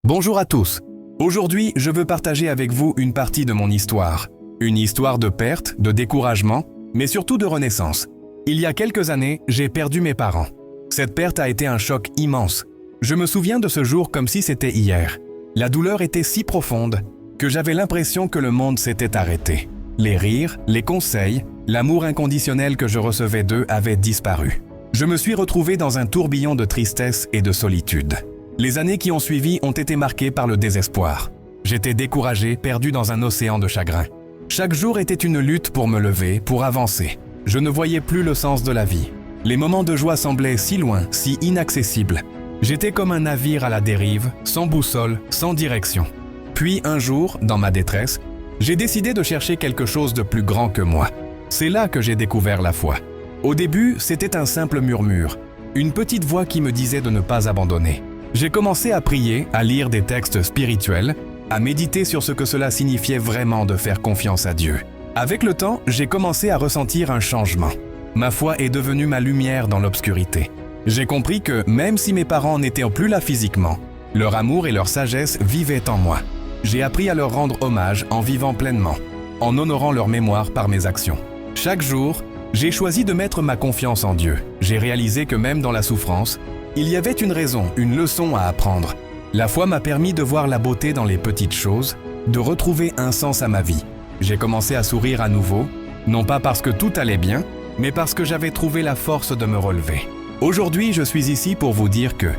Bonjour à tous. Aujourd'hui, je veux partager avec vous une partie de mon histoire. Une histoire de perte, de découragement, mais surtout de renaissance. Il y a quelques années, j'ai perdu mes parents. Cette perte a été un choc immense. Je me souviens de ce jour comme si c'était hier. La douleur était si profonde que j'avais l'impression que le monde s'était arrêté. Les rires, les conseils, l'amour inconditionnel que je recevais d'eux avaient disparu. Je me suis retrouvé dans un tourbillon de tristesse et de solitude. Les années qui ont suivi ont été marquées par le désespoir. J'étais découragé, perdu dans un océan de chagrin. Chaque jour était une lutte pour me lever, pour avancer. Je ne voyais plus le sens de la vie. Les moments de joie semblaient si loin, si inaccessibles. J'étais comme un navire à la dérive, sans boussole, sans direction. Puis un jour, dans ma détresse, j'ai décidé de chercher quelque chose de plus grand que moi. C'est là que j'ai découvert la foi. Au début, c'était un simple murmure, une petite voix qui me disait de ne pas abandonner. J'ai commencé à prier, à lire des textes spirituels, à méditer sur ce que cela signifiait vraiment de faire confiance à Dieu. Avec le temps, j'ai commencé à ressentir un changement. Ma foi est devenue ma lumière dans l'obscurité. J'ai compris que, même si mes parents n'étaient plus là physiquement, leur amour et leur sagesse vivaient en moi. J'ai appris à leur rendre hommage en vivant pleinement, en honorant leur mémoire par mes actions. Chaque jour, j'ai choisi de mettre ma confiance en Dieu. J'ai réalisé que même dans la souffrance, il y avait une raison, une leçon à apprendre. La foi m'a permis de voir la beauté dans les petites choses, de retrouver un sens à ma vie. J'ai commencé à sourire à nouveau, non pas parce que tout allait bien, mais parce que j'avais trouvé la force de me relever. Aujourd'hui, je suis ici pour vous dire que,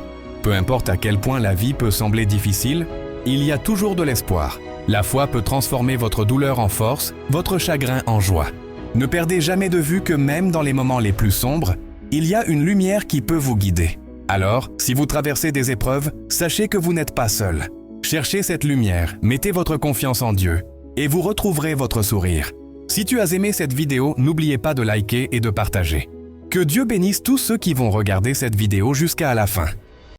peu importe à quel point la vie peut sembler difficile, il y a toujours de l'espoir. La foi peut transformer votre douleur en force, votre chagrin en joie. Ne perdez jamais de vue que même dans les moments les plus sombres, il y a une lumière qui peut vous guider. Alors, si vous traversez des épreuves, sachez que vous n'êtes pas seul. Cherchez cette lumière, mettez votre confiance en Dieu, et vous retrouverez votre sourire. Si tu as aimé cette vidéo, n'oubliez pas de liker et de partager. Que Dieu bénisse tous ceux qui vont regarder cette vidéo jusqu'à la fin.